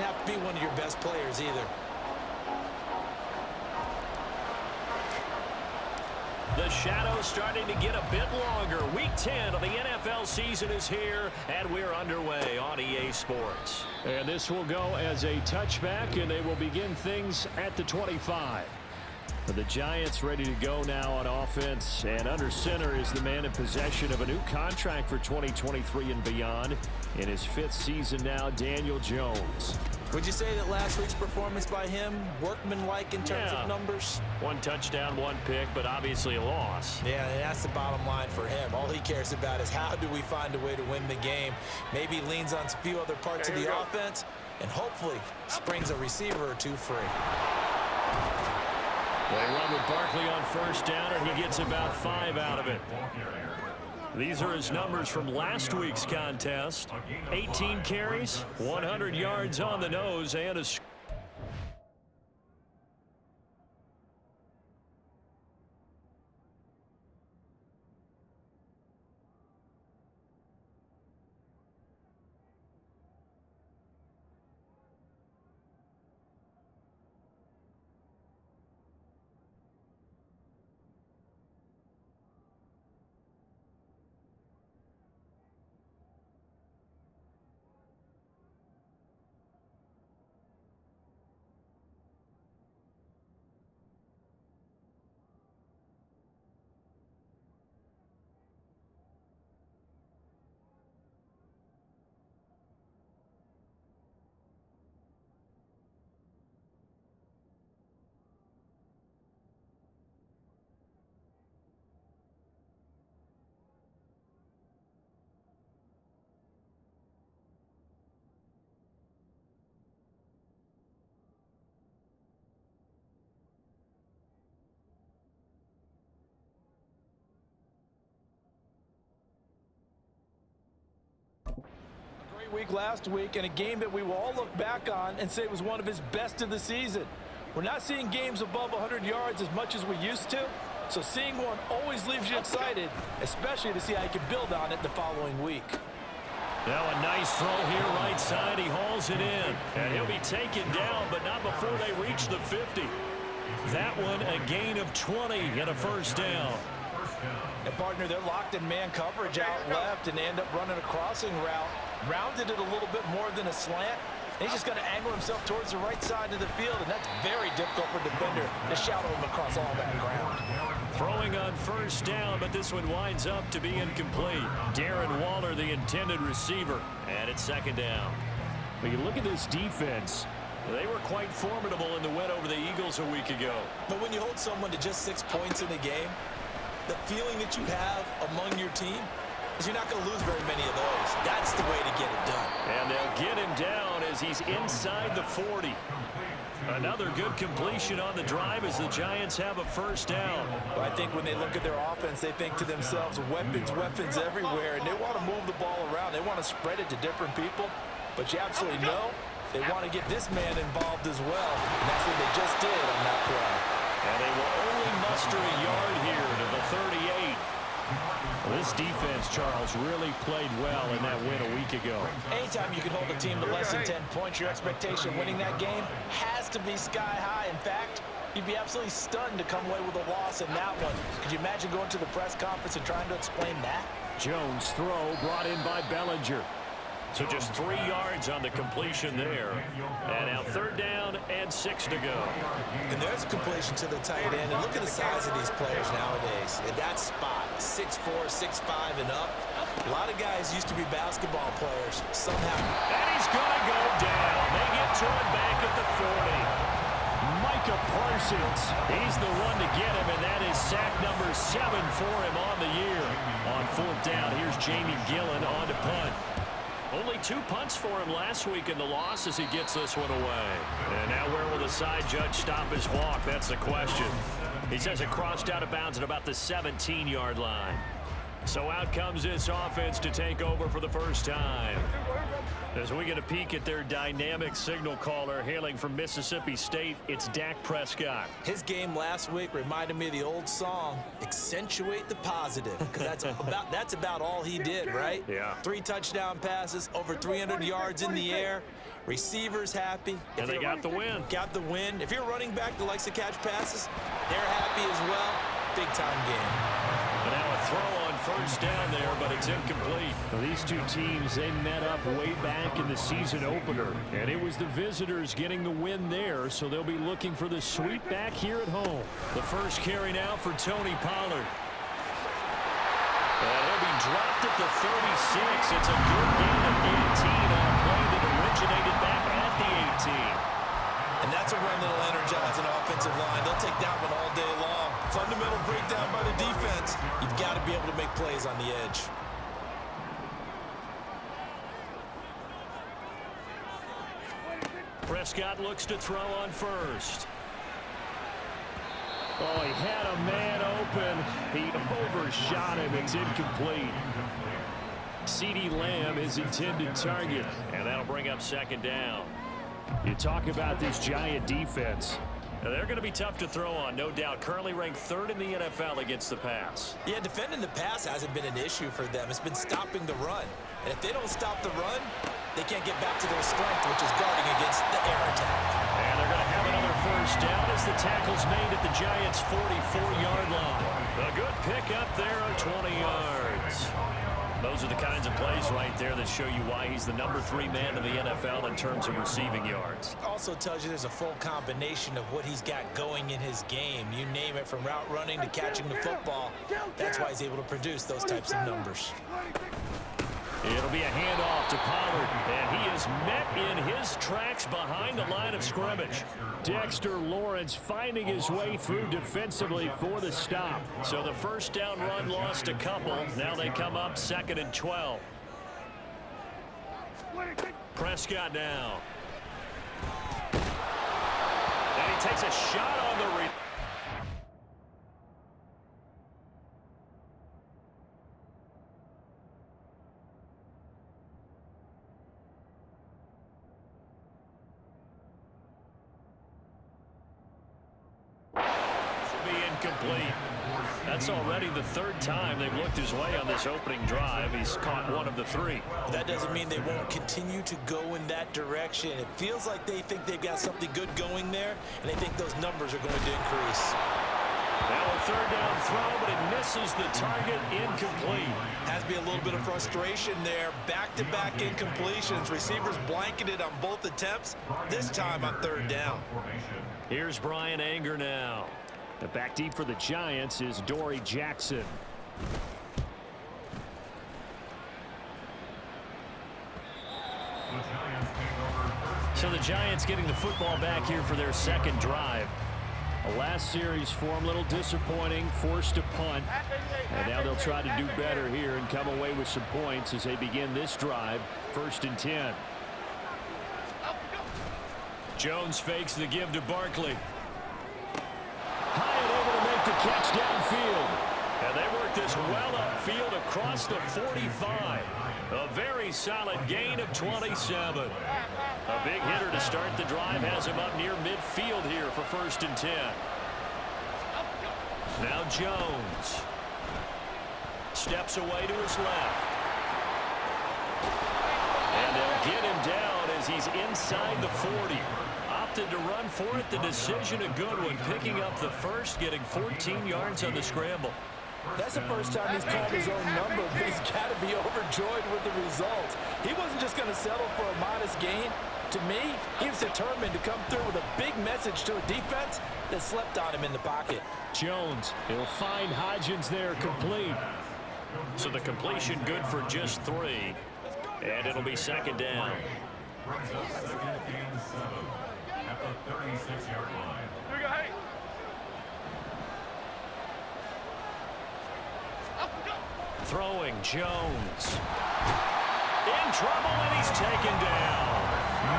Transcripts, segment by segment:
doesn't have to be one of your best players either. The shadow's starting to get a bit longer. Week 10 of the NFL season is here, and we're underway on EA Sports. And this will go as a touchback, and they will begin things at the 25. The Giants ready to go now on offense, and under center is the man in possession of a new contract for 2023 and beyond. In his 5th season now, Daniel Jones. Would you say that last week's performance by him, workmanlike in terms of numbers? 1 touchdown, 1 pick, but obviously a loss. Yeah, and that's the bottom line for him. All he cares about is how do we find a way to win the game. Maybe he leans on a few other parts of the offense and hopefully springs a receiver or two free. They run with Barkley on first down, and he gets about 5 out of it. These are his numbers from last week's contest. 18 carries, 100 yards on the nose, and a week last week, and a game that we will all look back on and say was one of his best of the season. We're not seeing games above 100 yards as much as we used to, so seeing one always leaves you excited, especially to see how you can build on it the following week. Now a nice throw here right side. He hauls it in, and he'll be taken down, but not before they reach the 50. That one a gain of 20 and a first down. And partner, they're locked in man coverage out left and end up running a crossing route. Rounded it a little bit more than a slant. He's just going to angle himself towards the right side of the field, and that's very difficult for a defender to shadow him across all that ground. Throwing on first down, but this one winds up to be incomplete. Darren Waller, the intended receiver, and it's second down. When you look at this defense, they were quite formidable in the win over the Eagles a week ago. But when you hold someone to just 6 points in a game, the feeling that you have among your team is you're not going to lose very many of those. That's the way to get it done. And they'll get him down as he's inside the 40. Another good completion on the drive as the Giants have a first down. Well, I think when they look at their offense, they think to themselves, weapons, weapons everywhere, and they want to move the ball around. They want to spread it to different people, but you absolutely know they want to get this man involved as well, and that's what they just did on that play. And they will only muster a yard here to the 38. This defense, Charles, really played well in that win a week ago. Anytime you can hold a team to less than 10 points, your expectation of winning that game has to be sky high. In fact, you'd be absolutely stunned to come away with a loss in that one. Could you imagine going to the press conference and trying to explain that? Jones' throw brought in by Bellinger. So just 3 yards on the completion there. And now third down and 6 to go. And there's a completion to the tight end. And look at the size of these players nowadays. In that spot, 6'4", 6'5", and up. A lot of guys used to be basketball players. Somehow. And he's going to go down. They get to him back at the 40. Micah Parsons. He's the one to get him, and that is sack number 7 for him on the year. On fourth down, here's Jamie Gillen on to punt. Only 2 punts for him last week in the loss as he gets this one away. And now where will the side judge stop his walk? That's the question. He says it crossed out of bounds at about the 17-yard line. So out comes this offense to take over for the first time. As we get a peek at their dynamic signal caller hailing from Mississippi State, it's Dak Prescott. His game last week reminded me of the old song, accentuate the positive, because that's about all he did, right? Yeah. 3 touchdown passes, over 300 yards in the air. Receivers happy. And they got the win. Got the win. If you're running back that likes to catch passes, they're happy as well. Big-time game. And now a throw on first down there, but it's incomplete. Well, these two teams, they met up way back in the season opener, and it was the visitors getting the win there, so they'll be looking for the sweep back here at home. The first carry now for Tony Pollard. And he'll be dropped at the 36. It's a good gain of 18 on a play that originated back at the 18. And that's a run that'll energize an offensive line. They'll take that one all day long. Fundamental breakdown by the defense. You've got to be able to make plays on the edge. Prescott looks to throw on first. Oh, he had a man open. He overshot him. It's incomplete. CeeDee Lamb is intended target. And that'll bring up second down. You talk about this Giant defense. Now, they're going to be tough to throw on, no doubt. Currently ranked third in the NFL against the pass. Yeah, defending the pass hasn't been an issue for them. It's been stopping the run. And if they don't stop the run, they can't get back to their strength, which is guarding against the air attack. And they're going to have another first down as the tackle's made at the Giants' 44-yard line. A good pickup there of 20 yards. Those are the kinds of plays right there that show you why he's the number 3 man in the NFL in terms of receiving yards. Also tells you there's a full combination of what he's got going in his game. You name it, from route running to catching the football. That's why he's able to produce those types of numbers. It'll be a handoff to Pollard, and he is met in his tracks behind the line of scrimmage. Dexter Lawrence finding his way through defensively for the stop. So the first down run lost a couple. Now they come up 2nd and 12. Prescott now. And he takes a shot on the read. Complete. That's already the 3rd time they've looked his way on this opening drive. He's caught 1 of the 3. That doesn't mean they won't continue to go in that direction. It feels like they think they've got something good going there, and they think those numbers are going to increase. Now a 3rd down throw, but it misses the target. Incomplete. Has to be a little bit of frustration there. Back-to-back incompletions. Receivers blanketed on both attempts, this time on 3rd down. Here's Brian Anger now. The back deep for the Giants is Dory Jackson. So the Giants getting the football back here for their 2nd drive. The last series for them, a little disappointing, forced to punt. And now they'll try to do better here and come away with some points as they begin this drive, 1st and 10. Jones fakes the give to Barkley. Hyatt able to make the catch downfield. And they work this well upfield across the 45. A very solid gain of 27. A big hitter to start the drive has him up near midfield here for 1st and 10. Now Jones steps away to his left. And they'll get him down as he's inside the 40. Opted to run for it. The decision a good one. Picking up the first, getting 14 yards on the scramble. That's the first time he's called his own number, but he's got to be overjoyed with the results. He wasn't just going to settle for a modest gain. To me, he was determined to come through with a big message to a defense that slept on him in the pocket. Jones, he'll find Hodgins there complete. So the completion good for just 3. And it'll be 2nd down. At the 36-yard line. Throwing Jones. In trouble, and he's taken down.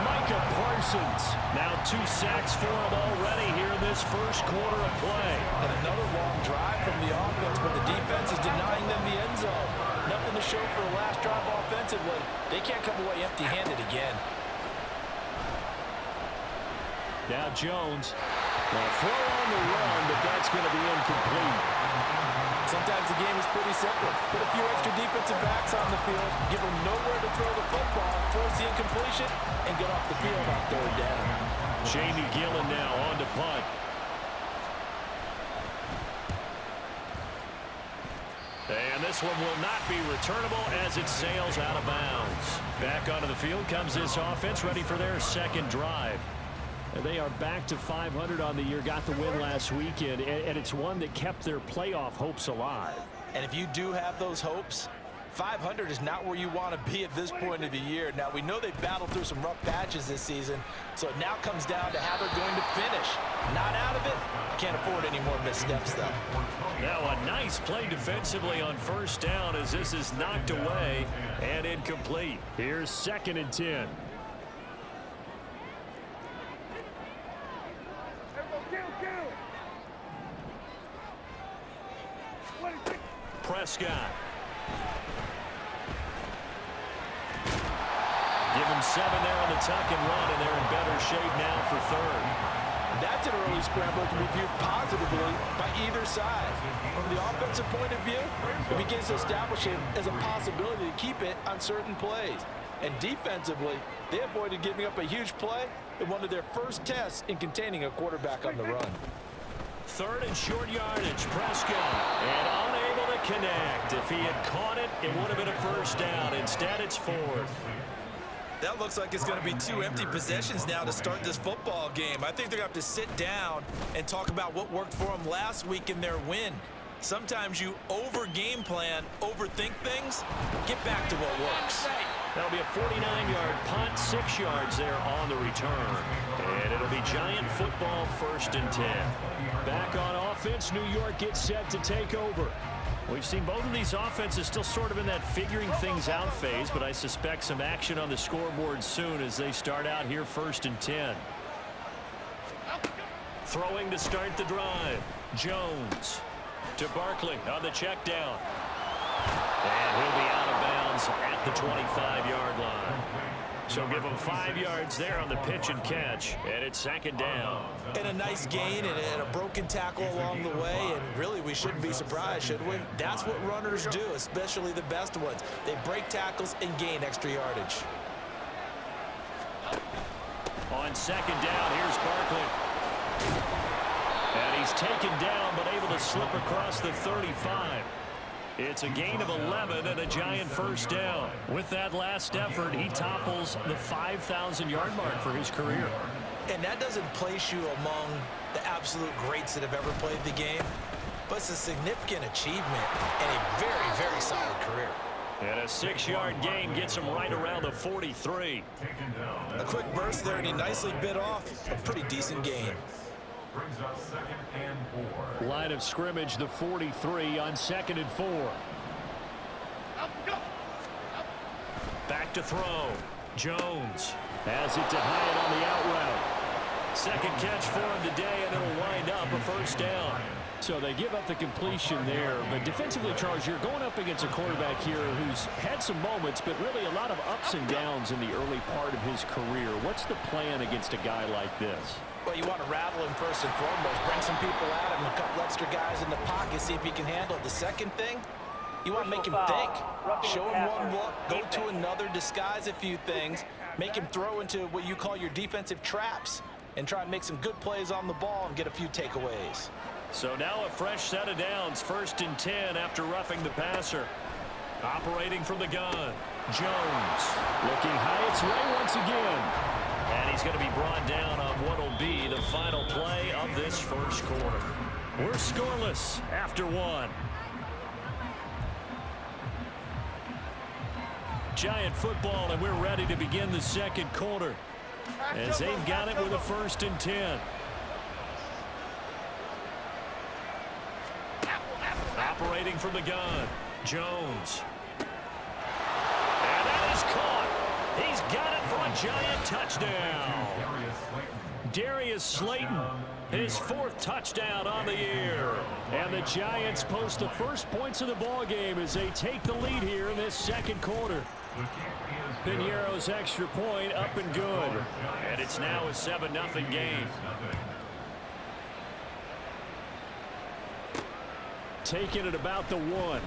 Micah Parsons. Now 2 sacks for him already here in this first quarter of play. And another long drive from the offense, but the defense is denying them the end zone. Nothing to show for the last drive offensively. They can't come away empty-handed again. Now Jones. They'll throw on the run, but that's going to be incomplete. Sometimes the game is pretty simple. Put a few extra defensive backs on the field, give them nowhere to throw the football, force the incompletion, and get off the field on third down. Jamie Gillen now on to punt. And this one will not be returnable as it sails out of bounds. Back onto the field comes this offense, ready for their second drive. And they are back to 500 on the year, got the win last weekend, and it's one that kept their playoff hopes alive. And if you do have those hopes, 500 is not where you want to be at this point of the year. Now, we know they battled through some rough patches this season, so it now comes down to how they're going to finish. Not out of it. Can't afford any more missteps, though. Now a nice play defensively on first down as this is knocked away and incomplete. Here's 2nd and 10. Prescott. Give him 7 there on the tuck and run, and they're in better shape now for third. That's an early scramble to be viewed positively by either side. From the offensive point of view, it begins to establish it as a possibility to keep it on certain plays. And defensively, they avoided giving up a huge play in one of their first tests in containing a quarterback on the run. 3rd and short yardage, Prescott, and unable to connect. If he had caught it, it would have been a first down. Instead, it's 4th. That looks like it's going to be 2 empty possessions now to start this football game. I think they're going to have to sit down and talk about what worked for them last week in their win. Sometimes you over-game plan, overthink things. Get back to what works. That'll be a 49-yard punt, 6 yards there on the return. And it'll be Giant football, 1st and 10. Back on offense, New York gets set to take over. We've seen both of these offenses still sort of in that figuring things out phase, but I suspect some action on the scoreboard soon as they start out here 1st and 10. Throwing to start the drive. Jones to Barkley on the check down. And he'll be out of bounds at the 25-yard line. So give him 5 yards there on the pitch and catch, and it's 2nd down. And a nice gain and a broken tackle along the way, and really we shouldn't be surprised, should we? That's what runners do, especially the best ones. They break tackles and gain extra yardage. On 2nd down, here's Barkley. And he's taken down but able to slip across the 35. It's a gain of 11 and a Giant first down. With that last effort, he topples the 5,000-yard mark for his career. And that doesn't place you among the absolute greats that have ever played the game, but it's a significant achievement and a very, very solid career. And a 6-yard gain gets him right around the 43. A quick burst there, and he nicely bit off a pretty decent gain. Brings up 2nd and 4. Line of scrimmage, the 43 on 2nd and 4. Back to throw. Jones has it to Hyatt on the out route. 2nd catch for him today, and it'll wind up a first down. So they give up the completion there, but defensively, Charles, you're going up against a quarterback here who's had some moments, but really a lot of ups and downs in the early part of his career. What's the plan against a guy like this? Well, you want to rattle him first and foremost. Bring some people at him, a couple extra guys in the pocket, see if he can handle it. The second thing, you want to make him think. Show him one look, go to another, disguise a few things, make him throw into what you call your defensive traps, and try and make some good plays on the ball and get a few takeaways. So now a fresh set of downs, 1st and 10 after roughing the passer. Operating from the gun, Jones. Looking Hyatt's way once again. And he's going to be brought down on what will be the final play of this first quarter. We're scoreless after 1. Giant football, and we're ready to begin the second quarter as they've got it with a 1st and 10. Operating from the gun, Jones. And that is caught. He's got it for a Giant touchdown. Darius Slayton, his 4th touchdown on the year. And the Giants post the first points of the ball game as they take the lead here in this second quarter. Piñeiro's extra point up and good. And it's now a 7-0 game. taken at about the 1.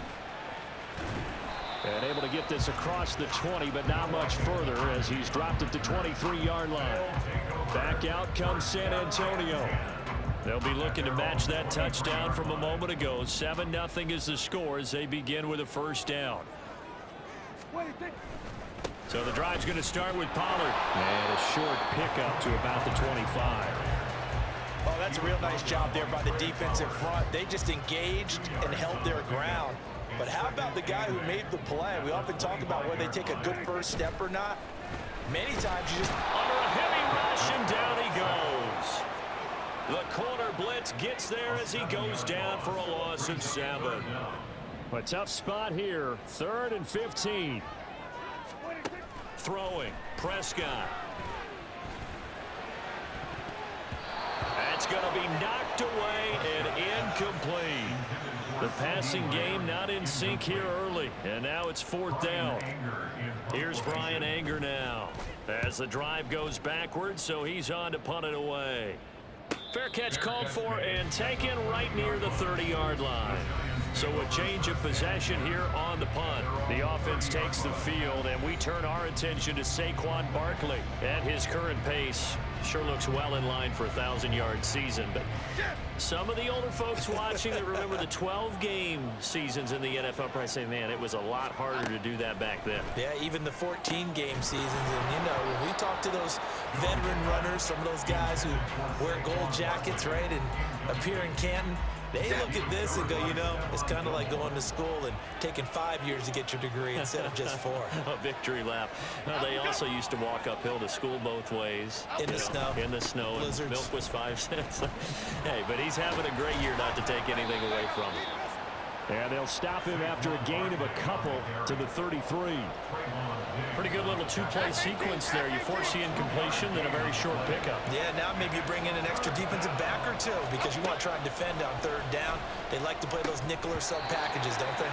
And able to get this across the 20, but not much further as he's dropped it to 23-yard line. Back out comes San Antonio. They'll be looking to match that touchdown from a moment ago. 7-0 is the score as they begin with a first down. So the drive's going to start with Pollard. And a short pickup to about the 25. Oh, that's a real nice job there by the defensive front. They just engaged and held their ground. But how about the guy who made the play? We often talk about whether they take a good first step or not. Many times you just... Under a heavy rush, and down he goes. The corner blitz gets there as he goes down for a loss of 7. A tough spot here. 3rd and 15. Throwing. Prescott. That's going to be knocked away and incomplete. The passing game not in sync here early, and now it's 4th down. Here's Brian Anger now as the drive goes backwards, so he's on to punt it away. Fair catch called for and taken right near the 30-yard line. So a change of possession here on the punt. The offense takes the field, and we turn our attention to Saquon Barkley. At his current pace, sure looks well in line for a 1,000-yard season. But some of the older folks watching that remember the 12-game seasons in the NFL probably say, man, it was a lot harder to do that back then. Yeah, even the 14-game seasons. And, you know, when we talk to those veteran runners, some of those guys who wear gold jackets, right, and appear in Canton, they look at this and go, you know, it's kind of like going to school and taking 5 years to get your degree instead of just 4. A victory lap. They also used to walk uphill to school both ways. In the snow. In the snow. Blizzards. Milk was 5 cents. Hey, but he's having a great year not to take anything away from him. And they'll stop him after a gain of a couple to the 33. Pretty good little two-play sequence there. You force the incompletion, then a very short pickup. Yeah, now maybe you bring in an extra defensive back or two because you want to try and defend on 3rd down. They like to play those nickel or sub packages, don't they?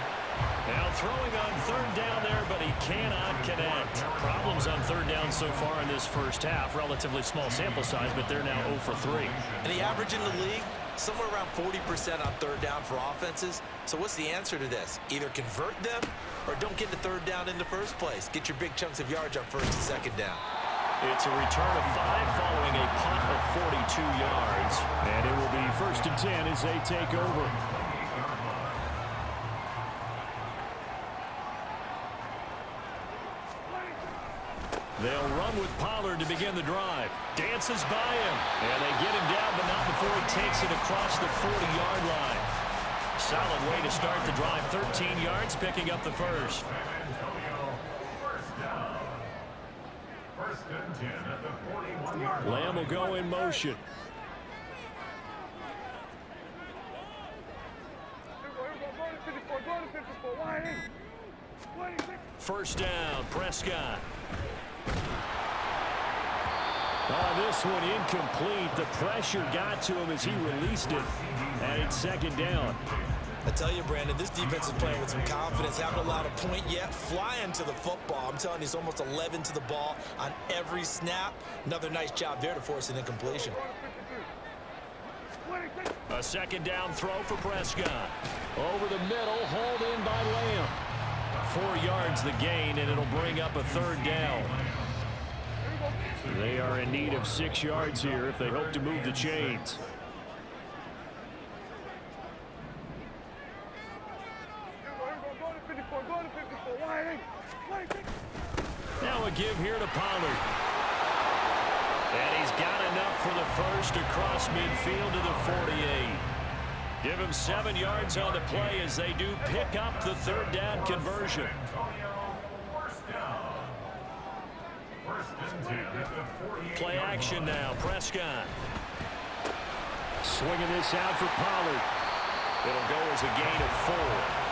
Now throwing on 3rd down there, but he cannot connect. Problems on 3rd down so far in this first half. Relatively small sample size, but they're now 0 for 3. And the average in the league, somewhere around 40% on 3rd down for offenses. So what's the answer to this? Either convert them or don't get the 3rd down in the first place. Get your big chunks of yards on 1st and 2nd down. It's a return of 5 following a punt of 42 yards. And it will be 1st and 10 as they take over. They'll run with Pollard to begin the drive. Dances by him. And they get him down, but not before he takes it across the 40-yard line. Solid way to start the drive. 13 yards, picking up the first. Lamb will go in motion. First down, Prescott. Oh, this one incomplete. The pressure got to him as he released it. And it's 2nd down. I tell you, Brandon, this defense is playing with some confidence. Haven't allowed a point yet. Flying to the football. I'm telling you, it's almost 11 to the ball on every snap. Another nice job there to force an incompletion. A 2nd down throw for Prescott. Over the middle, hauled in by Lamb. 4 yards the gain, and it'll bring up a 3rd down. They are in need of 6 yards here if they hope to move the chains. Now a give here to Pollard. And he's got enough for the first across midfield to the 48. Give him 7 yards on the play as they do pick up the 3rd down conversion. Play action now. Prescott. Swinging this out for Pollard. It'll go as a gain of 4,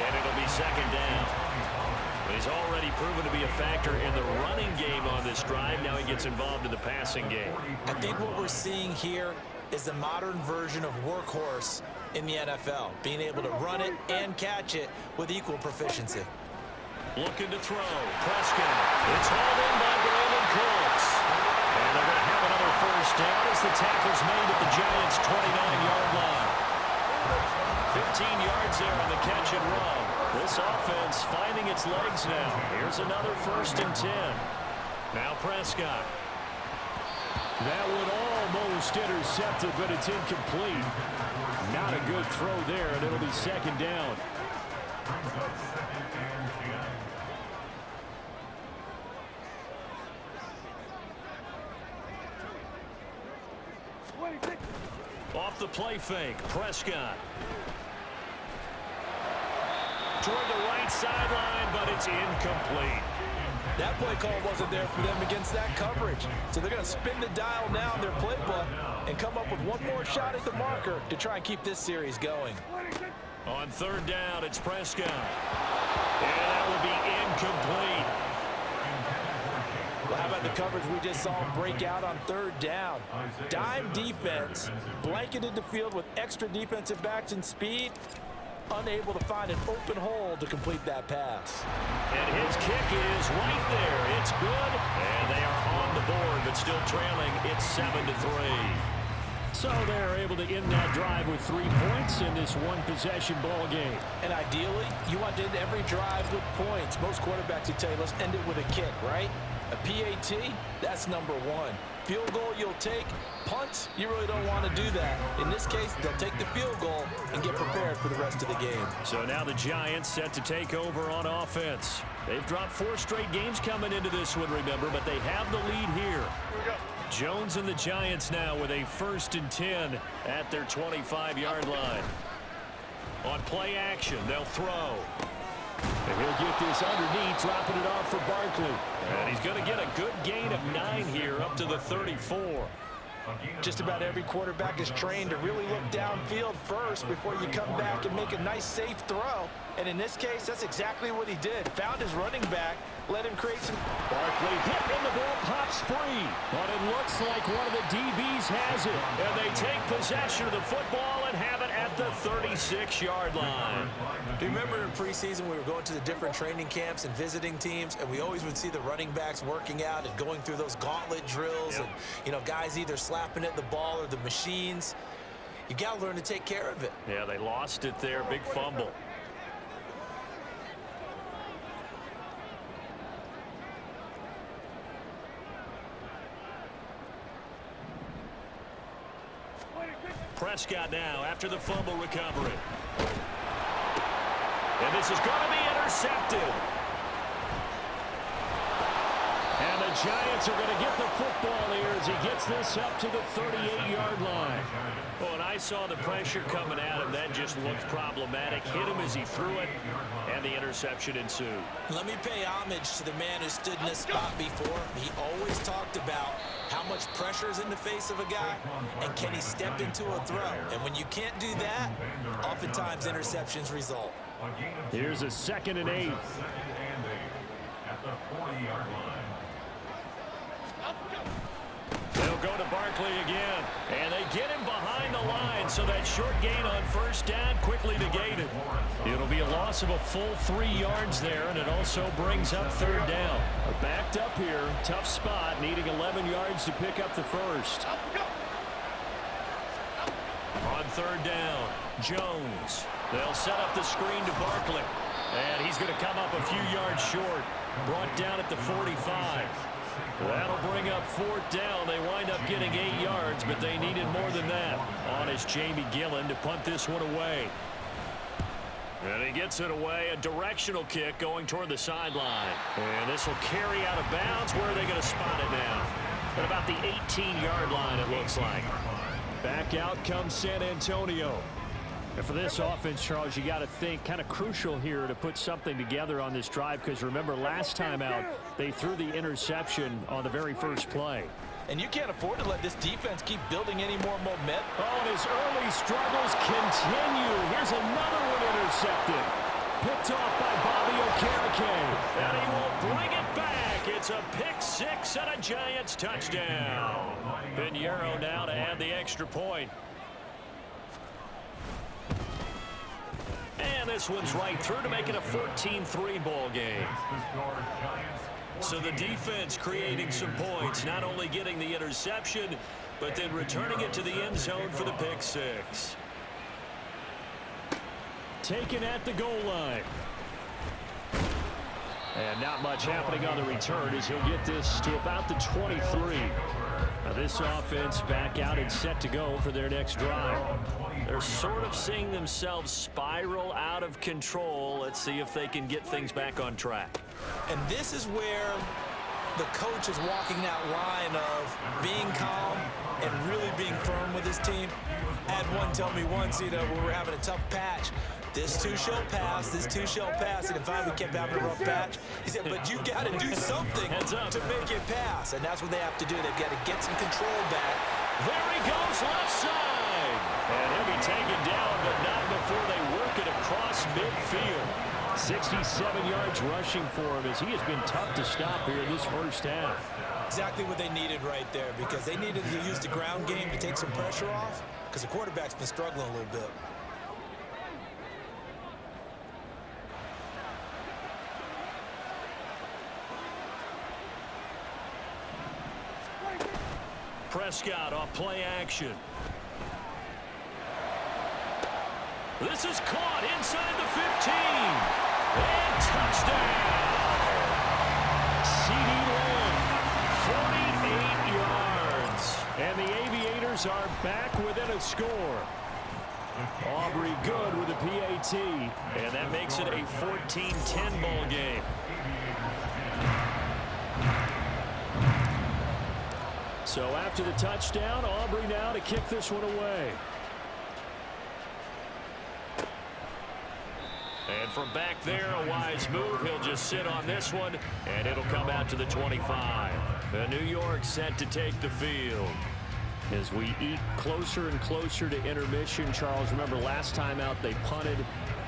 and it'll be 2nd down. He's already proven to be a factor in the running game on this drive. Now he gets involved in the passing game. I think what we're seeing here is the modern version of workhorse in the NFL, being able to run it and catch it with equal proficiency. Looking to throw. Prescott. It's hauled in by Brandon Cooks. And they're going to have another first down as the tackle's made at the Giants' 29-yard line. 15 yards there on the catch and run. This offense finding its legs now. Here's another 1st and 10. Now Prescott. That one almost intercepted, but it's incomplete. Not a good throw there, and it'll be 2nd down. Off the play fake, Prescott. Toward the right sideline, but it's incomplete. That play call wasn't there for them against that coverage. So they're going to spin the dial now in their playbook and come up with one more shot at the marker to try and keep this series going. On 3rd down, it's Prescott. And that will be incomplete. Well, how about the coverage we just saw him break out on 3rd down? Dime defense, blanketed the field with extra defensive backs and speed, unable to find an open hole to complete that pass. And his kick is right there. It's good. And they are on the board, but still trailing. It's 7-3. So they're able to end that drive with 3 points in this one-possession ball game. And ideally, you want to end every drive with points. Most quarterbacks would tell you, let's end it with a kick, right? A PAT, that's number 1. Field goal you'll take. Punts, you really don't want to do that. In this case, they'll take the field goal and get prepared for the rest of the game. So now the Giants set to take over on offense. They've dropped 4 straight games coming into this one, remember, but they have the lead here. Jones and the Giants now with a 1st and 10 at their 25-yard line. On play action, they'll throw. And he'll get this underneath, dropping it off for Barkley. And he's going to get a good gain of 9 here, up to the 34. Just about every quarterback is trained to really look downfield first before you come back and make a nice, safe throw. And in this case, that's exactly what he did. Found his running back, let him create some... Barkley hit, and the ball pops free. But it looks like one of the DBs has it. And they take possession of the football and have it at the 36-yard line. Do you remember in preseason we were going to the different training camps and visiting teams, and we always would see the running backs working out and going through those gauntlet drills, and, you know, guys either slapping at the ball or the machines. You got to learn to take care of it. Yeah, they lost it there. Big fumble. Prescott now after the fumble recovery. And this is going to be intercepted. And the Giants are going to get the football here as he gets this up to the 38-yard line. Oh, and I saw the pressure coming at him. That just looked problematic. Hit him as he threw it, and the interception ensued. Let me pay homage to the man who stood in this spot before. He always talked about how much pressure is in the face of a guy, and can he step into a throw. And when you can't do that, oftentimes interceptions result. Here's a 2nd and 8. At the 40-yard line. They'll go to Barkley again, and they get him behind the line, so that short gain on 1st down quickly negated. It'll be a loss of a full 3 yards there, and it also brings up 3rd down. Backed up here, tough spot, needing 11 yards to pick up the 1st. On 3rd down, Jones. They'll set up the screen to Barkley, and he's going to come up a few yards short. Brought down at the 45. That'll bring up 4th down. They wind up getting 8 yards, but they needed more than that. On is Jamie Gillen to punt this one away. And he gets it away. A directional kick going toward the sideline. And this will carry out of bounds. Where are they going to spot it now? At about the 18-yard line, it looks like. Back out comes San Antonio. And for this offense, Charles, you got to think kind of crucial here to put something together on this drive, because remember last time out they threw the interception on the very first play. And you can't afford to let this defense keep building any more momentum. Oh, and his early struggles continue. Here's another one intercepted. Picked off by Bobby Okereke. And he will bring it back. It's a pick 6 and a Giants touchdown. Pinheiro now to add the extra point. And this one's right through to make it a 14-3 ball game. So the defense creating some points, not only getting the interception, but then returning it to the end zone for the pick 6. taken at the goal line. And not much happening on the return as he'll get this to about the 23. Now this offense back out and set to go for their next drive. They're sort of seeing themselves spiral out of control. Let's see if they can get things back on track. And this is where the coach is walking that line of being calm and really being firm with his team. I had one tell me once, when we were having a tough patch, this too shall pass, this too shall pass, and finally we kept having a rough patch. He said, but you got to do something to make it pass, and that's what they have to do. They've got to get some control back. There he goes, left side. And he'll be taken down, but not before they work it across midfield. 67 yards rushing for him as he has been tough to stop here in this first half. Exactly what they needed right there, because they needed to use the ground game to take some pressure off, because the quarterback's been struggling a little bit. Prescott off play action. This is caught inside the 15. And touchdown. CD Lamb, 48 yards. And the Aviators are back within a score. Aubrey good with a PAT. And that makes it a 14-10 ball game. So after the touchdown, Aubrey now to kick this one away. And from back there, a wise move. He'll just sit on this one, and it'll come out to the 25. The New York set to take the field. As we eat closer and closer to intermission, Charles, remember last time out they punted.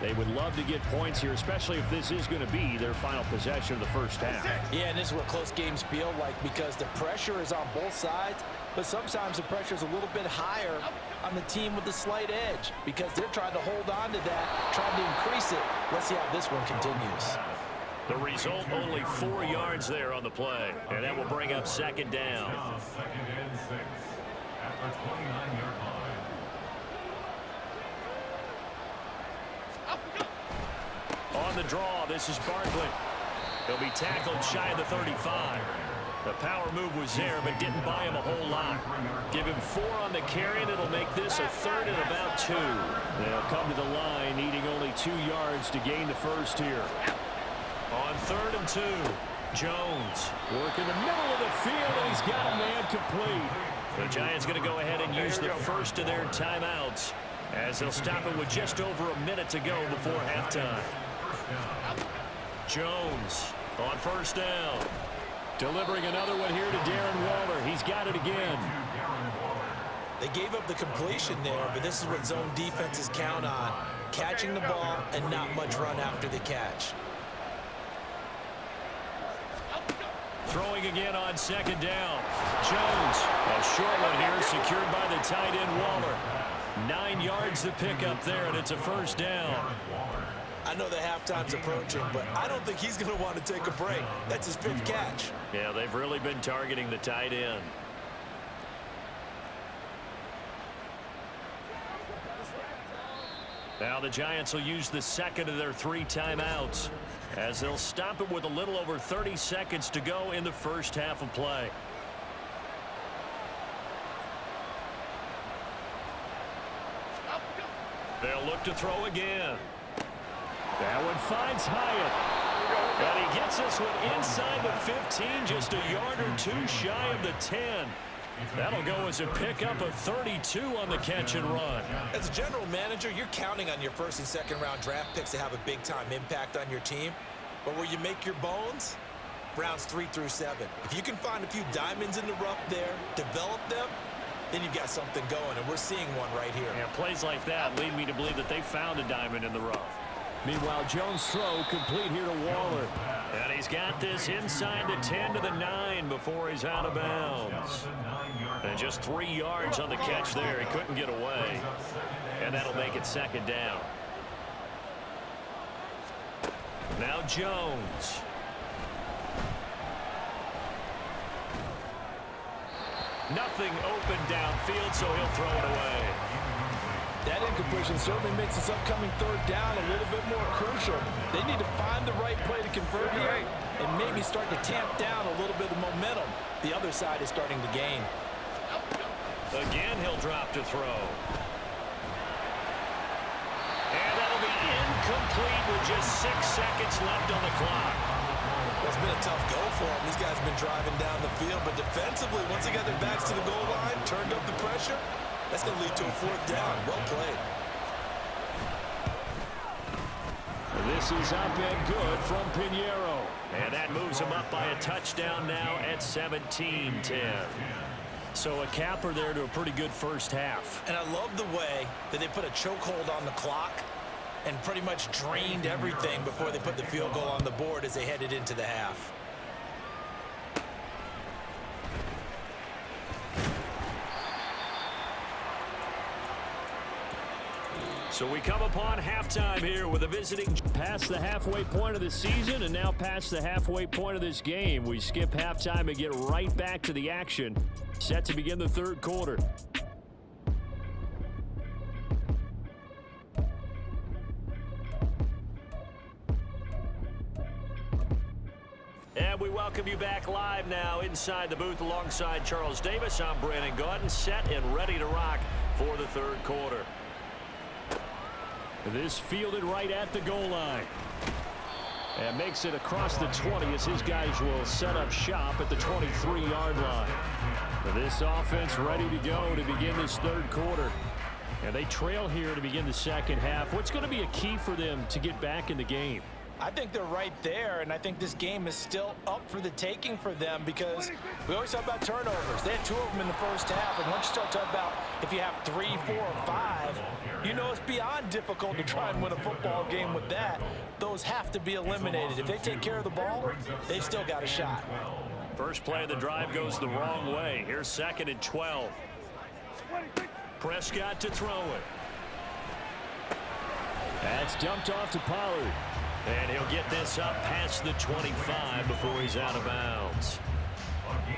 They would love to get points here, especially if this is going to be their final possession of the first half. Yeah, and this is what close games feel like, because the pressure is on both sides, but sometimes the pressure is a little bit higher on the team with the slight edge because they're trying to hold on to that, trying to increase it. Let's see how this one continues. The result, only 4 yards there on the play, and that will bring up second down. Second and 6 at the 29-yard line. On the draw, this is Barkley. He'll be tackled shy of the 35. The power move was there, but didn't buy him a whole lot. Give him 4 on the carry, and it'll make this a third and about 2. They'll come to the line, needing only 2 yards to gain the first here. On 3rd and 2, Jones. Work in the middle of the field, and he's got a man complete. The Giants going to go ahead and use the first of their timeouts, as they'll stop it with just over a minute to go before halftime. Jones on 1st down. Delivering another one here to Darren Waller. He's got it again. They gave up the completion there, but this is what zone defenses count on. Catching the ball and not much run after the catch. Throwing again on 2nd down. Jones, a short one here, secured by the tight end Waller. 9 yards to pick up there, and it's a 1st down. I know the halftime's approaching, but I don't think he's going to want to take a break. That's his 5th catch. Yeah, they've really been targeting the tight end. Now the Giants will use the second of their 3 timeouts, as they'll stop it with a little over 30 seconds to go in the first half of play. They'll look to throw again. That one finds Hyatt. And he gets this one inside the 15, just a yard or 2 shy of the 10. That'll go as a pickup of 32 on the catch and run. As a general manager, you're counting on your 1st and 2nd round draft picks to have a big-time impact on your team. But where you make your bones, rounds 3 through 7. If you can find a few diamonds in the rough there, develop them, then you've got something going, and we're seeing one right here. Yeah, plays like that lead me to believe that they found a diamond in the rough. Meanwhile, Jones' throw complete here to Waller. And he's got this inside the 10 to the 9 before he's out of bounds. And just 3 yards on the catch there. He couldn't get away. And that'll make it 2nd down. Now Jones. Nothing open downfield, so he'll throw it away. That incompletion certainly makes this upcoming third down a little bit more crucial. They need to find the right play to convert here and maybe start to tamp down a little bit of momentum. The other side is starting to gain. Again, he'll drop to throw. And that'll be incomplete with just 6 seconds left on the clock. Well, it's been a tough go for them. These guys have been driving down the field, but defensively, once they got their backs to the goal line, turned up the pressure, that's going to lead to a fourth down. Well played. This is up and good from Pinheiro. And that moves him up by a touchdown now at 17-10. So a capper there to a pretty good first half. And I love the way that they put a chokehold on the clock and pretty much drained everything before they put the field goal on the board as they headed into the half. So we come upon halftime here with a visiting. Past the halfway point of the season and now past the halfway point of this game. We skip halftime and get right back to the action. Set to begin the third quarter. And we welcome you back live now inside the booth alongside Charles Davis. I'm Brandon Gaudin, set and ready to rock for the third quarter. This fielded right at the goal line. And makes it across the 20 as his guys will set up shop at the 23-yard line. This offense ready to go to begin this third quarter. And they trail here to begin the second half. What's going to be a key for them to get back in the game? I think they're right there, and I think this game is still up for the taking for them because we always talk about turnovers. They had 2 of them in the first half, and once you start talking about if you have 3, 4, or 5, you know it's beyond difficult to try and win a football game with that. Those have to be eliminated. If they take care of the ball, they've still got a shot. First play of the drive goes the wrong way. Here's 2nd and 12. Prescott to throw it. That's dumped off to Pollard. And he'll get this up past the 25 before he's out of bounds.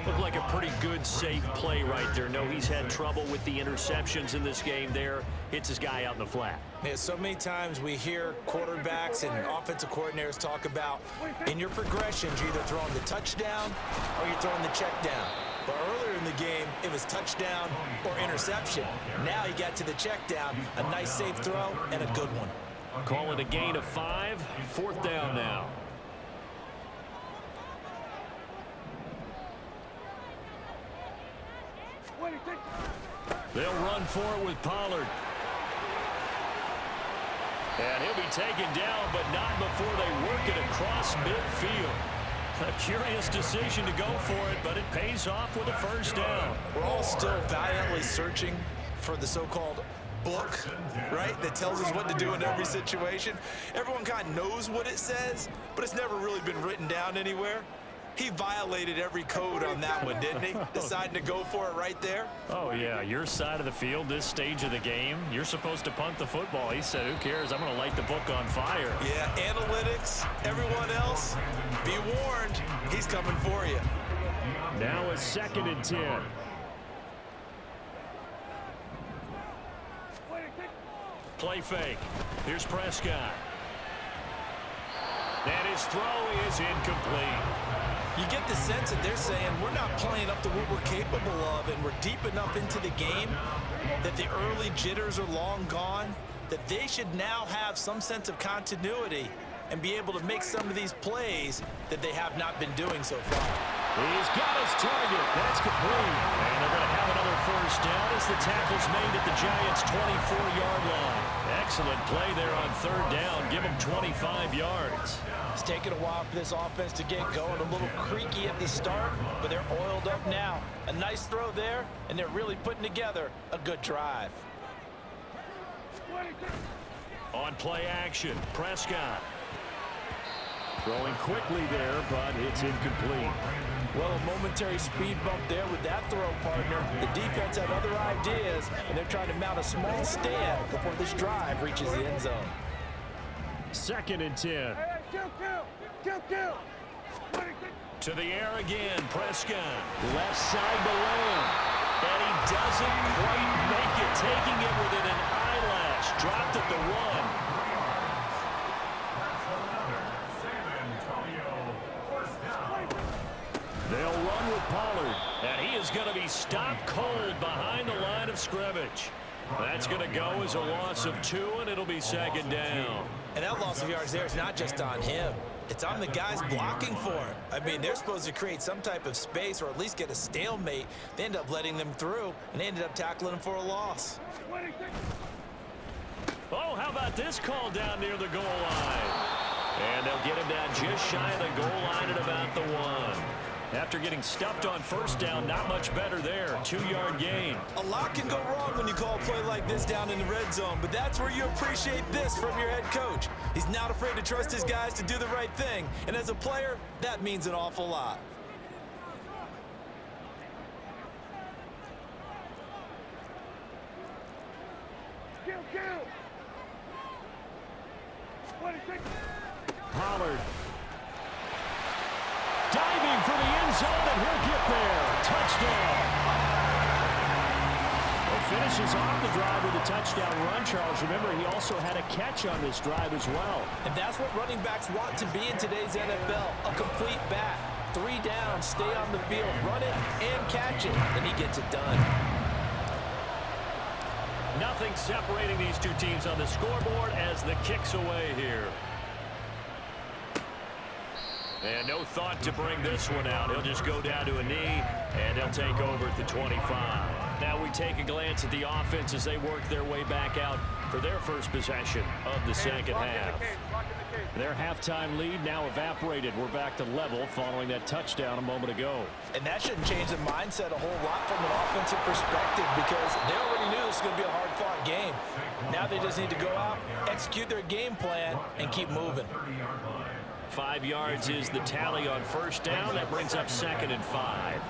Looked like a pretty good, safe play right there. No, he's had trouble with the interceptions in this game there. Hits his guy out in the flat. Yeah, so many times we hear quarterbacks and offensive coordinators talk about in your progressions, you're either throwing the touchdown or you're throwing the check down. But earlier in the game, it was touchdown or interception. Now you got to the check down, a nice safe throw, and a good one. Call it a gain of 5. Fourth down now. They'll run for it with Pollard. And he'll be taken down, but not before they work it across midfield. A curious decision to go for it, but it pays off with a first down. We're all still valiantly searching for the so-called book, right, that tells us what to do in every situation. Everyone kind of knows what it says, but it's never really been written down anywhere. He violated every code on that one, didn't he? Deciding to go for it right there. Oh, yeah, your side of the field, this stage of the game, you're supposed to punt the football. He said, who cares? I'm going to light the book on fire. Yeah, analytics, everyone else, be warned, he's coming for you. Now it's 2nd and 10. Play fake. Here's Prescott. And his throw is incomplete. You get the sense that they're saying we're not playing up to what we're capable of, and we're deep enough into the game that the early jitters are long gone, that they should now have some sense of continuity and be able to make some of these plays that they have not been doing so far. He's got his target. That's complete. And they're going to have another first down as the tackle's made at the Giants' 24-yard line. Excellent play there on third down. Give them 25 yards. It's taken a while for this offense to get going. A little creaky at the start, but they're oiled up now. A nice throw there, and they're really putting together a good drive. On play action, Prescott. Throwing quickly there, but it's incomplete. Well, a momentary speed bump there with that throw, partner. The defense had other ideas, and they're trying to mount a small stand before this drive reaches the end zone. 2nd and 10. To the air again, Prescott. Left side to Lamb. And he doesn't quite make it, taking it within an eye It's dropped at the 1. They'll run with Pollard, and he is going to be stopped cold behind the line of scrimmage. That's going to go as a loss of 2, and it'll be second down. And that loss of yards there is not just on him. It's on the guys blocking for him. I mean, they're supposed to create some type of space or at least get a stalemate. They end up letting them through, and they ended up tackling him for a loss. Oh, how about this call down near the goal line? And they'll get him down just shy of the goal line at about the 1. After getting stuffed on first down, not much better there. 2-yard gain. A lot can go wrong when you call a play like this down in the red zone, but that's where you appreciate this from your head coach. He's not afraid to trust his guys to do the right thing, and as a player, that means an awful lot. Pollard. Diving for the end zone, and he'll get there. Touchdown. Well, finishes off the drive with a touchdown run, Charles. Remember, he also had a catch on this drive as well. And that's what running backs want to be in today's NFL, a complete back. 3 down, stay on the field, run it, and catch it, and he gets it done. Nothing separating these two teams on the scoreboard as the kick's away here. And no thought to bring this one out. He'll just go down to a knee, and they'll take over at the 25. Now we take a glance at the offense as they work their way back out for their first possession of the second half. Their halftime lead now evaporated. We're back to level following that touchdown a moment ago. And that shouldn't change the mindset a whole lot from an offensive perspective because they already knew this was going to be a hard-fought game. Now they just need to go out, execute their game plan, and keep moving. 5 yards is the tally on first down. That brings up 2nd and 5.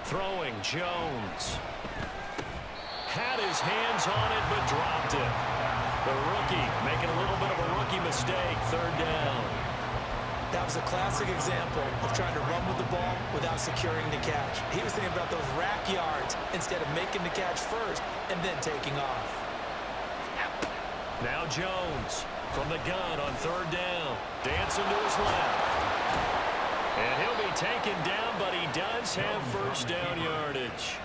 Throwing, Jones. Had his hands on it, but dropped it. The rookie making a little bit of a rookie mistake. 3rd down. That was a classic example of trying to run with the ball without securing the catch. He was thinking about those rack yards instead of making the catch first and then taking off. Now Jones from the gun on 3rd down. Dancing to his left. And he'll be taken down, but he does have first down yardage.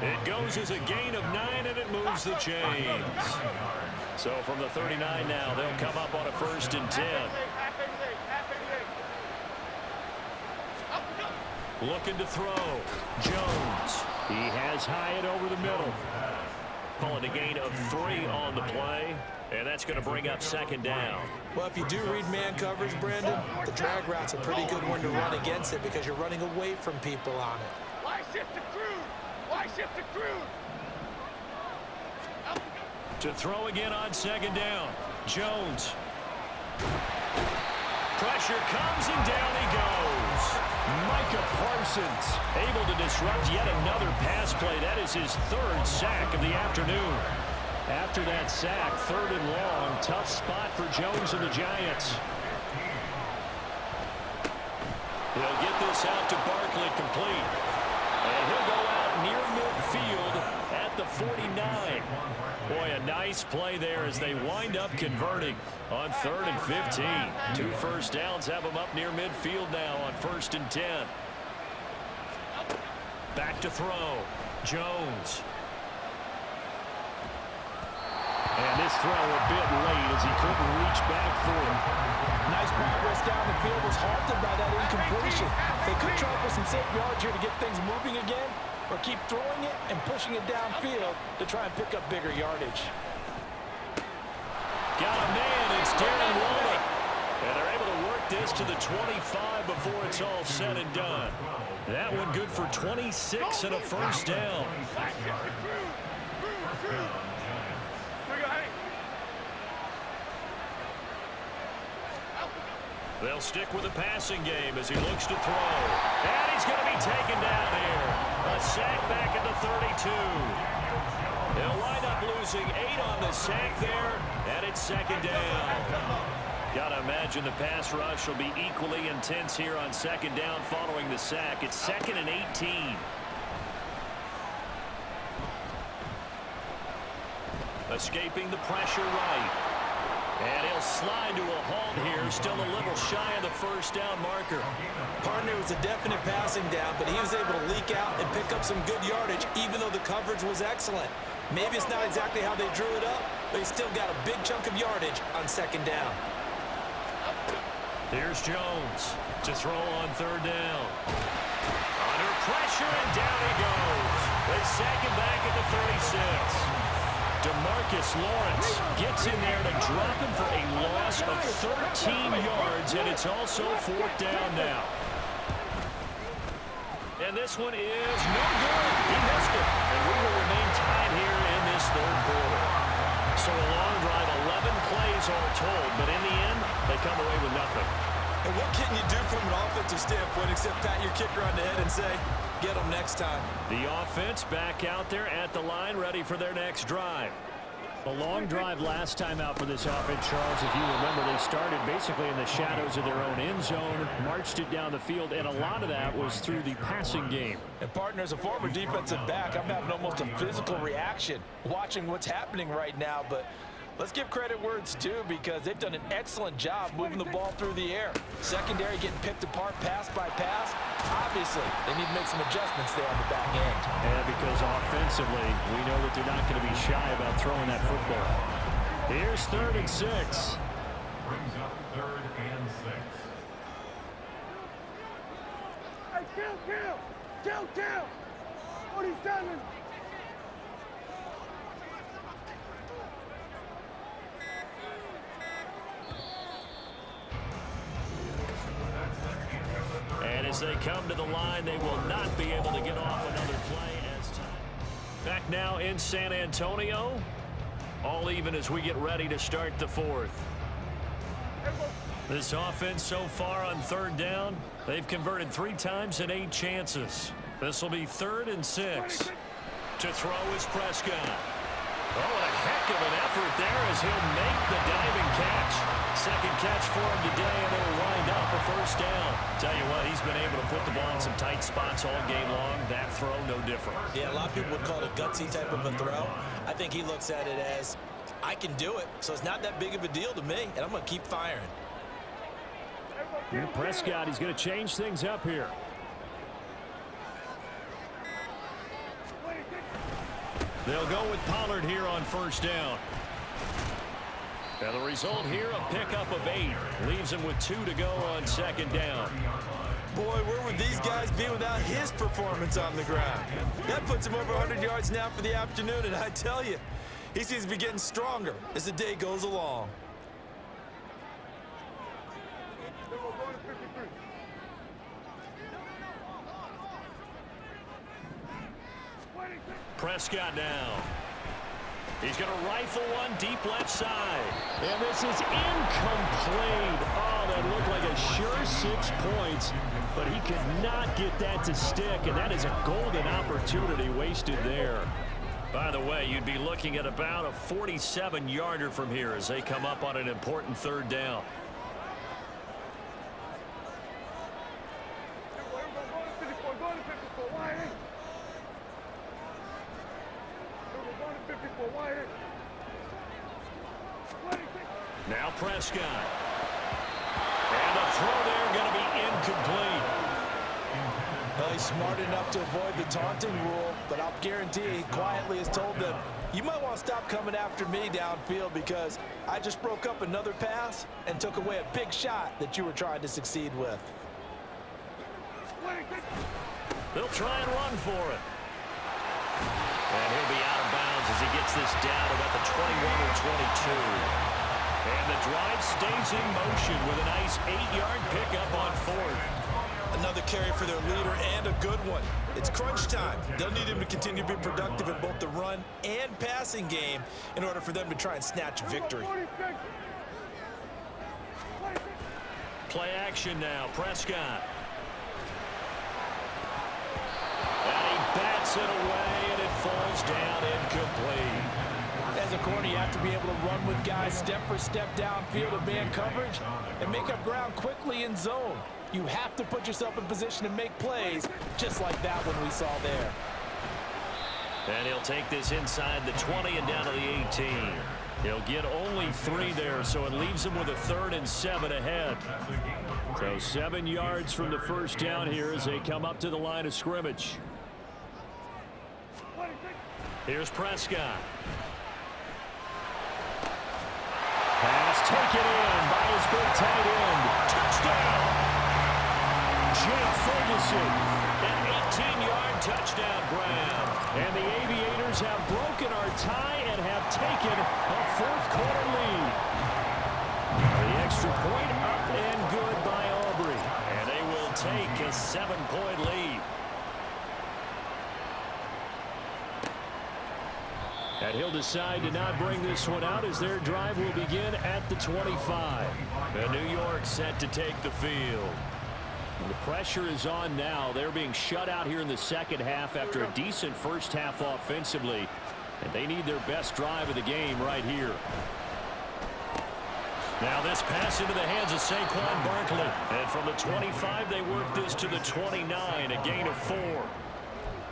It goes as a gain of 9, and it moves the chains. So from the 39 now, they'll come up on a 1st and 10. Looking to throw. Jones. He has Hyatt over the middle. Calling a gain of 3 on the play. And that's going to bring up 2nd down. Well, if you do read man coverage, Brandon, the drag route's a pretty good one to run against it because you're running away from people on it. Why shift to crude? Why shift to crude? To throw again on 2nd down. Jones. Pressure comes and down he goes. Micah Parsons Able to disrupt yet another pass play. That is his 3rd sack of the afternoon. after that sack. 3rd and long. Tough spot for Jones and the Giants. He'll get this out to Barkley complete. And he'll go out near midfield at the 49. Boy, a nice play there as they wind up converting on 3rd and 15. 2 first downs have them up near midfield now on 1st and 10. Back to throw. Jones. And this throw a bit late as he couldn't reach back for it. Nice progress down the field was halted by that incompletion. They could try for some safe yards here to get things moving again, or keep throwing it and pushing it downfield to try and pick up bigger yardage. Got a man, it's Darren Waller. And they're able to work this to the 25 before it's all said and done. That one good for 26 and a first down. They'll stick with the passing game as he looks to throw. And he's going to be taken down here. A sack back at the 32. They'll wind up losing 8 on the sack there, and it's 2nd down. Got to imagine the pass rush will be equally intense here on 2nd down following the sack. It's 2nd and 18. Escaping the pressure right. And he'll slide to a halt here, still a little shy of the first down marker. Partner was a definite passing down, but he was able to leak out and pick up some good yardage, even though the coverage was excellent. Maybe it's not exactly how they drew it up, but he still got a big chunk of yardage on second down. Here's Jones to throw on third down. Under pressure, and down he goes. They sack him back at the 36. DeMarcus Lawrence gets in there to drop him for a loss of 13 yards, and it's also fourth down now. And this one is no good. He missed it. And we will remain tied here in this third quarter. So a long drive, 11 plays all told, but in the end, they come away with nothing. And what can you do from an offensive standpoint except pat your kicker on the head and say, get them next time? The offense back out there at the line, ready for their next drive. A long drive last time out for this offense, Charles. If you remember, they started basically in the shadows of their own end zone, marched it down the field, and a lot of that was through the passing game. And partner, as a former defensive back, I'm having almost a physical reaction watching what's happening right now. But let's give credit where it's due, because they've done an excellent job moving the ball through the air. Secondary getting picked apart pass by pass. Obviously, they need to make some adjustments there on the back end. And because offensively, we know that they're not going to be shy about throwing that football. Here's 3rd and 6. Brings up 3rd and 6. Hey, kill! 47! And as they come to the line, they will not be able to get off another play as time. Back now in San Antonio. All even as we get ready to start the fourth. This offense so far on third down, they've converted 3 times in 8 chances. This will be 3rd and 6. To throw is Prescott. Oh, a heck of an effort there as he'll make the diving catch. Second catch for him today, and they'll wind up a first down. Tell you what, he's been able to put the ball in some tight spots all game long. That throw, no different. Yeah, a lot of people would call it a gutsy type of a throw. I think he looks at it as, I can do it, so it's not that big of a deal to me, and I'm going to keep firing. Prescott, he's going to change things up here. They'll go with Pollard here on first down. And the result here, a pickup of 8. Leaves him with 2 to go on second down. Boy, where would these guys be without his performance on the ground? That puts him over 100 yards now for the afternoon, and I tell you, he seems to be getting stronger as the day goes along. Prescott now. He's going to rifle one deep left side. And this is incomplete. Oh, that looked like a sure 6 points, but he could not get that to stick, and that is a golden opportunity wasted there. By the way, you'd be looking at about a 47-yarder from here as they come up on an important third down. Now Prescott. And the throw there going to be incomplete. Well, he's smart enough to avoid the taunting rule, but I'll guarantee he quietly has told them, you might want to stop coming after me downfield because I just broke up another pass and took away a big shot that you were trying to succeed with. They'll try and run for it. And he'll be out of bounds as he gets this down about the 21 or 22. And the drive stays in motion with a nice 8-yard pickup on 4th. Another carry for their leader and a good one. It's crunch time. They'll need him to continue to be productive in both the run and passing game in order for them to try and snatch a victory. Play action now. Prescott. And he bats it away, and it falls down incomplete. As a corner, you have to be able to run with guys step for step downfield in man coverage and make up ground quickly in zone. You have to put yourself in position to make plays just like that one we saw there. And he'll take this inside the 20 and down to the 18. He'll get only 3 there, so it leaves him with a 3rd and 7 ahead. So 7 yards from the first down here as they come up to the line of scrimmage. Here's Prescott. Pass taken in by his big tight end. Touchdown! Jake Ferguson, an 18-yard touchdown grab. And the Aviators have broken our tie and have taken a 4th quarter lead. The extra point up and good by Aubrey. And they will take a 7-point lead. And he'll decide to not bring this one out as their drive will begin at the 25. And New York set to take the field. The pressure is on now. They're being shut out here in the second half after a decent first half offensively. And they need their best drive of the game right here. Now this pass into the hands of Saquon Barkley. And from the 25, they work this to the 29, a gain of 4.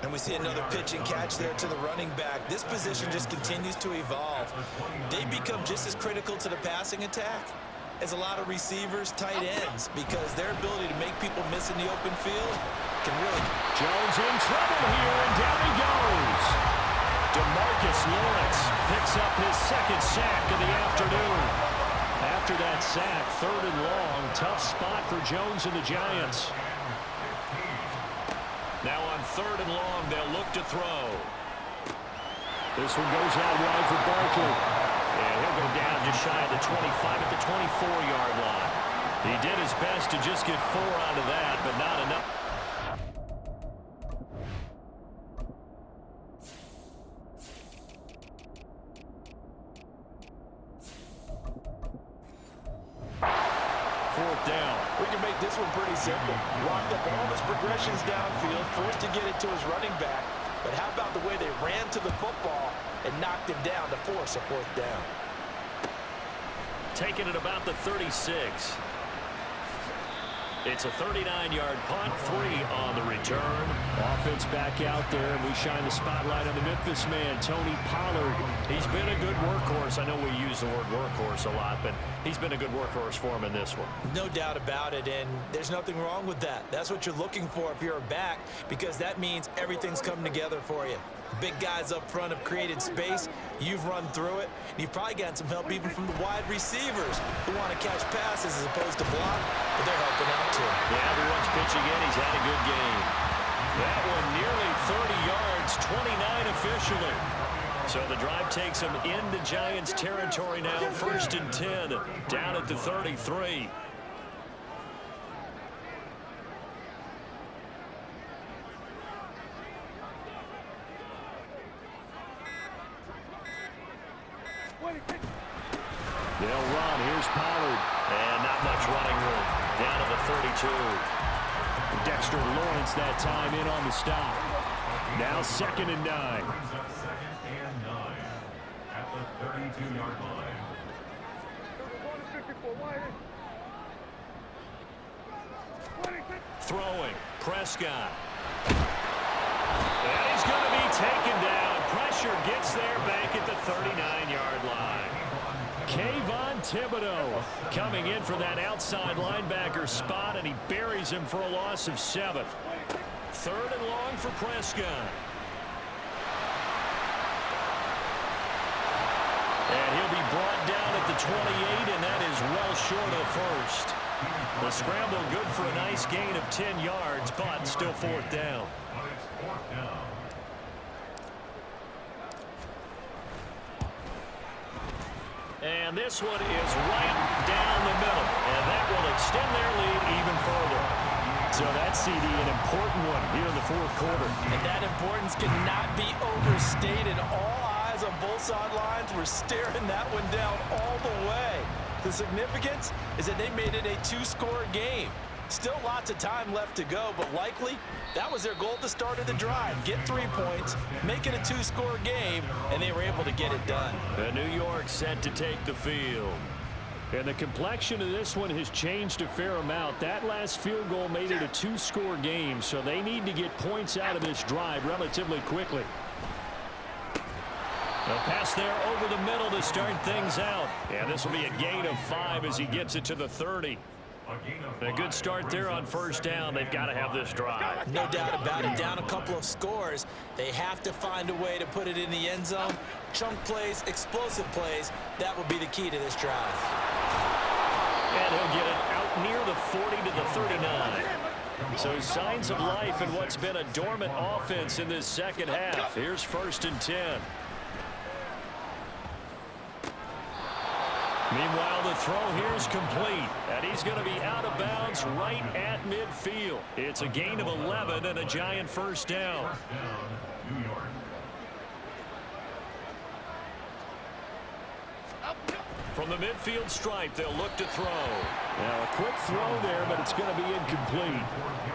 And we see another pitch and catch there to the running back. This position just continues to evolve. They become just as critical to the passing attack as a lot of receivers, tight ends, because their ability to make people miss in the open field can really... Jones in trouble here, and down he goes. DeMarcus Lawrence picks up his 2nd sack of the afternoon. After that sack, 3rd and long, tough spot for Jones and the Giants. Now on 3rd and long, they'll look to throw. This one goes out wide for Barkley. And he'll go down just shy of the 25 at the 24-yard line. He did his best to just get 4 out of that, but not enough. Fourth down. We can make this one pretty simple. Locked up all his progressions downfield, forced to get it to his running back. But how about the way they ran to the football and knocked him down to force a 4th down? Taking it about the 36. It's a 39-yard punt, 3 on the return. Offense back out there, and we shine the spotlight on the Memphis man, Tony Pollard. He's been a good workhorse. I know we use the word workhorse a lot, but he's been a good workhorse for him in this one. No doubt about it, and there's nothing wrong with that. That's what you're looking for if you're a back, because that means everything's coming together for you. Big guys up front have created space. You've run through it. And you've probably gotten some help even from the wide receivers who want to catch passes as opposed to block, but they're helping out too. Yeah, everyone's pitching in. He's had a good game. That one nearly 30 yards, 29 officially. So the drive takes them into Giants territory now, 1st and 10, down at the 33. They'll run. Here's Pollard. And not much running room. Down to the 32. Dexter Lawrence that time in on the stop. Now 2nd and 9. Brings up 2nd and 9 at the 32-yard line. Throwing. Prescott. And he's going to be taken down. Pressure gets there back at the 39-yard line. Kayvon Thibodeau coming in for that outside linebacker spot, and he buries him for a loss of 7. 3rd and long for Prescott. And he'll be brought down at the 28, and that is well short of 1st. The scramble good for a nice gain of 10 yards, but still 4th down. But it's 4th down. And this one is right down the middle. And that will extend their lead even further. So that CD, an important one here in the 4th quarter. And that importance cannot be overstated. All eyes on both sidelines were staring that one down all the way. The significance is that they made it a 2-score game. Still lots of time left to go, but likely that was their goal at the start of the drive. Get 3 points, make it a 2-score game, and they were able to get it done. The New York set to take the field. And the complexion of this one has changed a fair amount. That last field goal made it a 2-score game, so they need to get points out of this drive relatively quickly. They'll pass there over the middle to start things out. And this will be a gain of 5 as he gets it to the 30. A good start there on first down. They've got to have this drive. No doubt about it. Down a couple of scores. They have to find a way to put it in the end zone. Chunk plays, explosive plays. That will be the key to this drive. And he'll get it out near the 40 to the 39. So signs of life in what's been a dormant offense in this second half. Here's 1st and 10. Meanwhile, the throw here is complete, and he's going to be out of bounds right at midfield. It's a gain of 11 and a Giant first down. New York. From the midfield stripe, they'll look to throw. Now, a quick throw there, but it's going to be incomplete.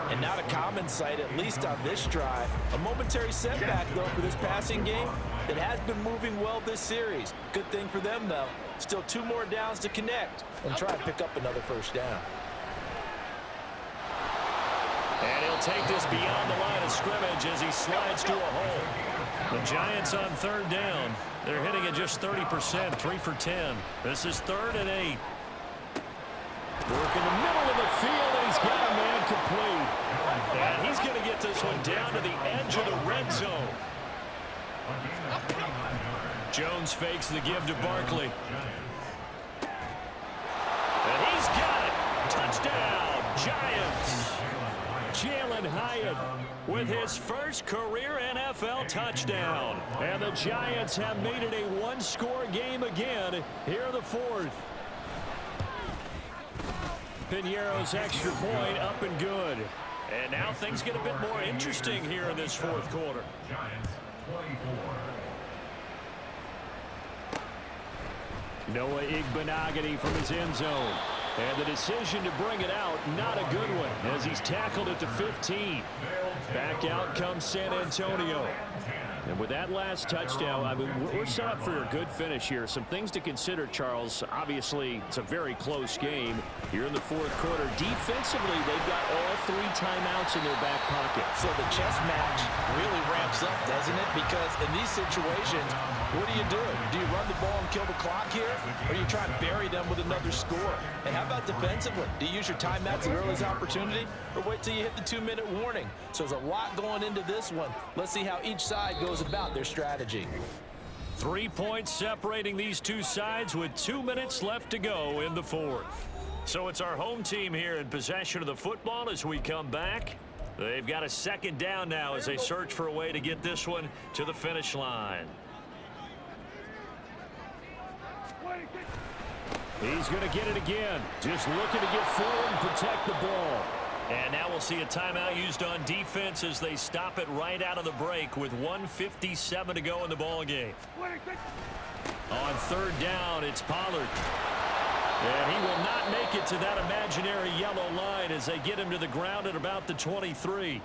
And not a common sight, at least on this drive. A momentary setback, though, for this passing game that has been moving well this series. Good thing for them, though. Still 2 more downs to connect and try to pick up another first down. And he'll take this beyond the line of scrimmage as he slides to a hole. The Giants on 3rd down. They're hitting at just 30%, 3 for 10. This is 3rd and 8. Work in the middle of the field, and he's got a man complete. And he's going to get this one down to the edge of the red zone. Jones fakes the give to Barkley. And he's got it. Touchdown, Giants. Jalen Hyatt with his first career NFL touchdown. And the Giants have made it a 1-score game again here in the 4th. Piñeiro's extra point up and good. And now things get a bit more interesting here in this 4th quarter. Giants 24. Noah Igbenogany from his end zone. And the decision to bring it out, not a good one, as he's tackled at the 15. Back out comes San Antonio. And with that last touchdown, I mean, we're set up for a good finish here. Some things to consider, Charles. Obviously, it's a very close game here in the 4th quarter. Defensively, they've got all 3 timeouts in their back pocket. So the chess match really ramps up, doesn't it? Because in these situations, what do you do? Do you run the ball and kill the clock here? Or do you try to bury them with another score? And how about defensively? Do you use your timeouts at earliest opportunity? Or wait till you hit the 2-minute warning? So there's a lot going into this one. Let's see how each side goes about their strategy. 3 points separating these two sides with 2 minutes left to go in the 4th. So it's our home team here in possession of the football as we come back. They've got a 2nd down now as they search for a way to get this one to the finish line. He's going to get it again. Just looking to get forward and protect the ball. And now we'll see a timeout used on defense as they stop it right out of the break with 1:57 to go in the ball game. On 3rd down, it's Pollard. And he will not make it to that imaginary yellow line as they get him to the ground at about the 23.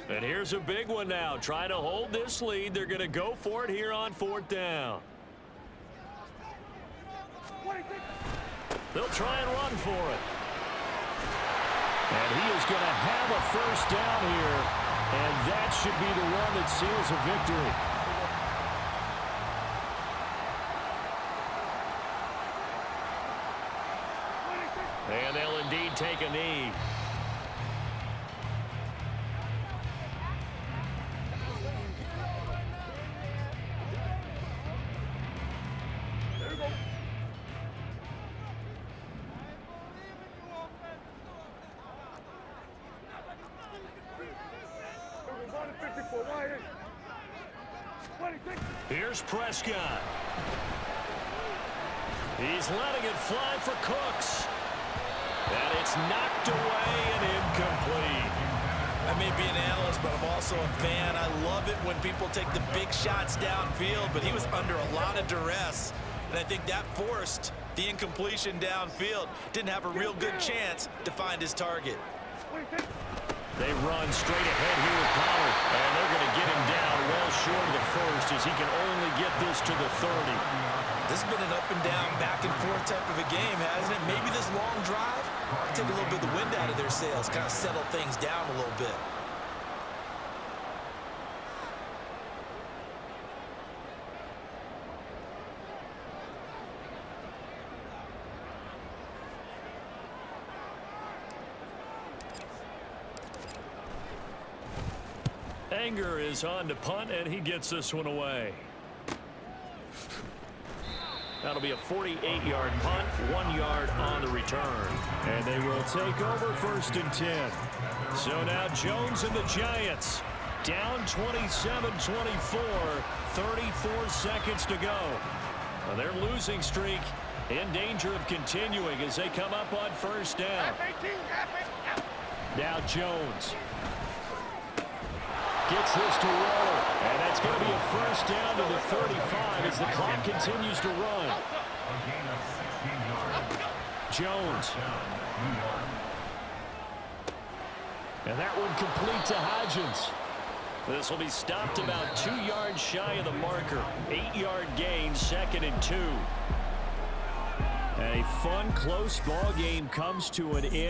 And here's a big one now. Trying to hold this lead. They're going to go for it here on 4th down. They'll try and run for it. And he is going to have a first down here. And that should be the one that seals a victory. And they'll indeed take a knee. Here's Prescott. He's letting it fly for Cooks. And it's knocked away and incomplete. I may be an analyst, but I'm also a fan. I love it when people take the big shots downfield, but he was under a lot of duress. And I think that forced the incompletion downfield. Didn't have a real good chance to find his target. They run straight ahead here with Pollard, and they're going to get him down well short of the 1st as he can only get this to the 30. This has been an up and down, back and forth type of a game, hasn't it? Maybe this long drive take a little bit of the wind out of their sails, kind of settle things down a little bit. Anger is on to punt, and he gets this one away. That'll be a 48-yard punt, 1 yard on the return. And they will take over 1st and 10. So now Jones and the Giants down 27-24, 34 seconds to go. Well, their losing streak in danger of continuing as they come up on 1st down. Now Jones gets this to roll, and that's going to be a 1st down to the 35 as the clock continues to run. Jones. And that one complete to Hodgins. This will be stopped about 2 yards shy of the marker. 8-yard gain, 2nd and 2. A fun, close ball game comes to an end.